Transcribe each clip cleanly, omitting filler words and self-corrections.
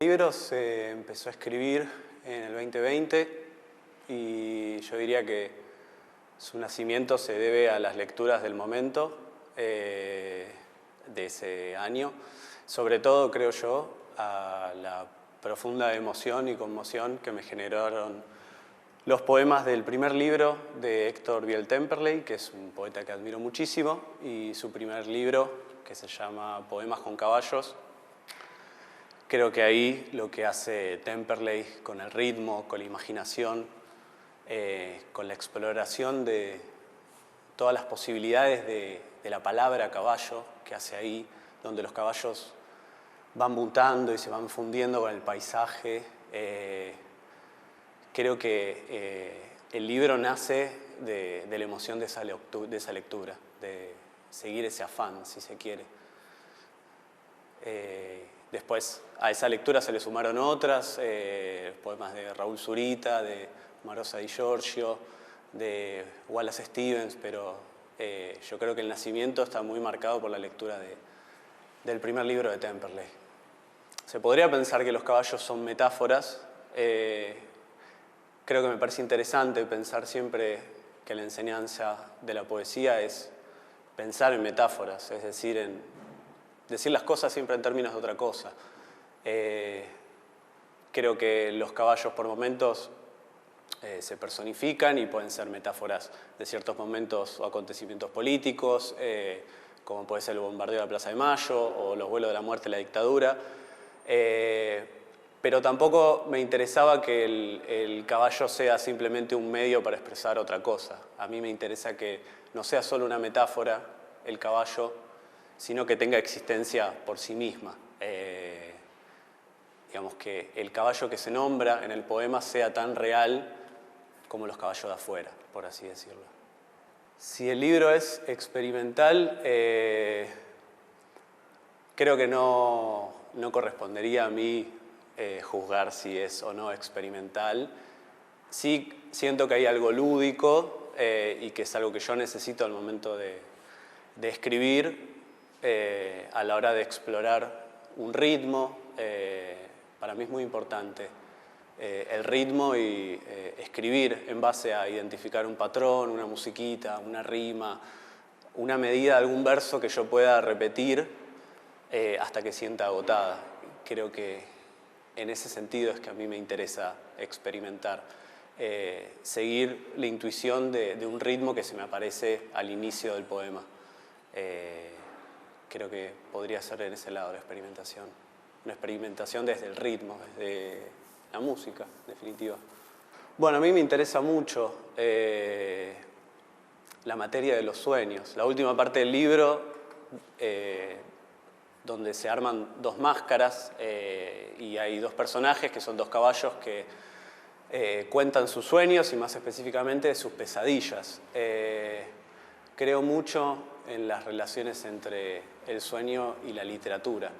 El libro se empezó a escribir en el 2020 y yo diría que su nacimiento se debe a las lecturas del momento de ese año, sobre todo, creo yo, a la profunda emoción y conmoción que me generaron los poemas del primer libro de Héctor Biehl-Temperley, que es un poeta que admiro muchísimo, y su primer libro, que se llama Poemas con caballos. Creo que ahí lo que hace Temperley con el ritmo, con la imaginación, con la exploración de todas las posibilidades de la palabra caballo que hace ahí, donde los caballos van mutando y se van fundiendo con el paisaje. Creo que el libro nace de la emoción de esa lectura, de seguir ese afán, si se quiere. Después a esa lectura se le sumaron otras, poemas de Raúl Zurita, de Marosa Di Giorgio, de Wallace Stevens, pero yo creo que el nacimiento está muy marcado por la lectura del primer libro de Temperley. Se podría pensar que los caballos son metáforas. Creo que me parece interesante pensar siempre que la enseñanza de la poesía es pensar en metáforas, es decir, en decir las cosas siempre en términos de otra cosa. Creo que los caballos por momentos se personifican y pueden ser metáforas de ciertos momentos o acontecimientos políticos, como puede ser el bombardeo de la Plaza de Mayo o los vuelos de la muerte de la dictadura. Pero tampoco me interesaba que el caballo sea simplemente un medio para expresar otra cosa. A mí me interesa que no sea solo una metáfora el caballo, sino que tenga existencia por sí misma. Digamos que el caballo que se nombra en el poema sea tan real como los caballos de afuera, por así decirlo. Si el libro es experimental, creo que no correspondería a mí juzgar si es o no experimental. Sí siento que hay algo lúdico y que es algo que yo necesito al momento de escribir, a la hora de explorar un ritmo. Para mí es muy importante el ritmo y escribir en base a identificar un patrón, una musiquita, una rima, una medida de algún verso que yo pueda repetir hasta que sienta agotada. Creo que en ese sentido es que a mí me interesa experimentar, seguir la intuición de un ritmo que se me aparece al inicio del poema. Creo que podría ser en ese lado la experimentación. Una experimentación desde el ritmo, desde la música, en definitiva. Bueno, a mí me interesa mucho la materia de los sueños. La última parte del libro, donde se arman dos máscaras y hay dos personajes que son dos caballos que cuentan sus sueños y más específicamente sus pesadillas. Creo mucho en las relaciones entre el sueño y la literatura.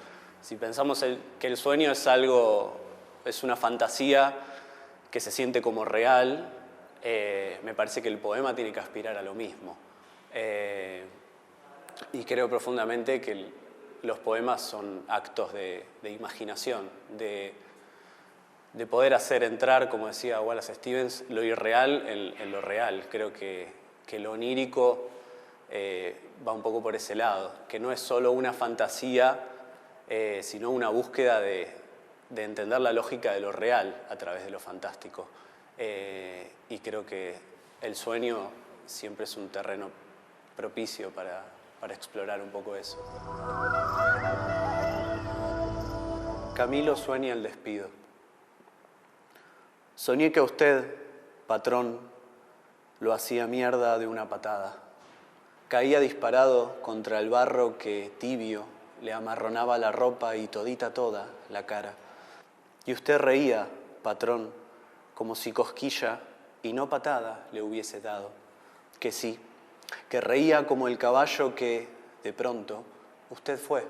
Si pensamos que el sueño es una fantasía que se siente como real, me parece que el poema tiene que aspirar a lo mismo. Y creo profundamente que los poemas son actos de imaginación, de poder hacer entrar, como decía Wallace Stevens, lo irreal en lo real. Creo que lo onírico va un poco por ese lado, que no es solo una fantasía, sino una búsqueda de entender la lógica de lo real a través de lo fantástico. Y creo que el sueño siempre es un terreno propicio para explorar un poco eso. Camilo sueña el despido. Soñé que a usted, patrón, lo hacía mierda de una patada. Caía disparado contra el barro que, tibio, le amarronaba la ropa y todita toda la cara. Y usted reía, patrón, como si cosquilla y no patada le hubiese dado. Que sí, que reía como el caballo que, de pronto, usted fue.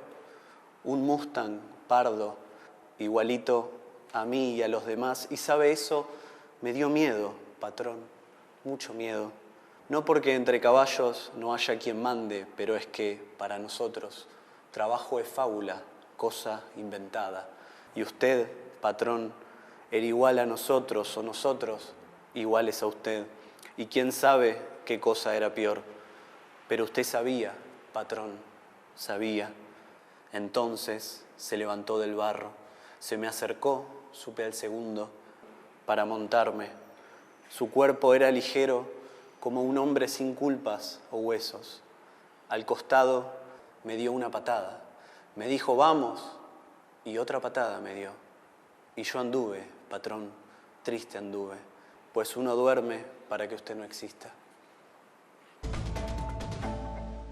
Un Mustang pardo, igualito a mí y a los demás. Y sabe eso, me dio miedo, patrón, mucho miedo. No porque entre caballos no haya quien mande, pero es que, para nosotros, trabajo es fábula, cosa inventada. Y usted, patrón, era igual a nosotros o nosotros iguales a usted. Y quién sabe qué cosa era peor. Pero usted sabía, patrón, sabía. Entonces se levantó del barro, se me acercó, supe al segundo, para montarme. Su cuerpo era ligero como un hombre sin culpas o huesos. Al costado me dio una patada. Me dijo, vamos, y otra patada me dio. Y yo anduve, patrón, triste anduve, pues uno duerme para que usted no exista.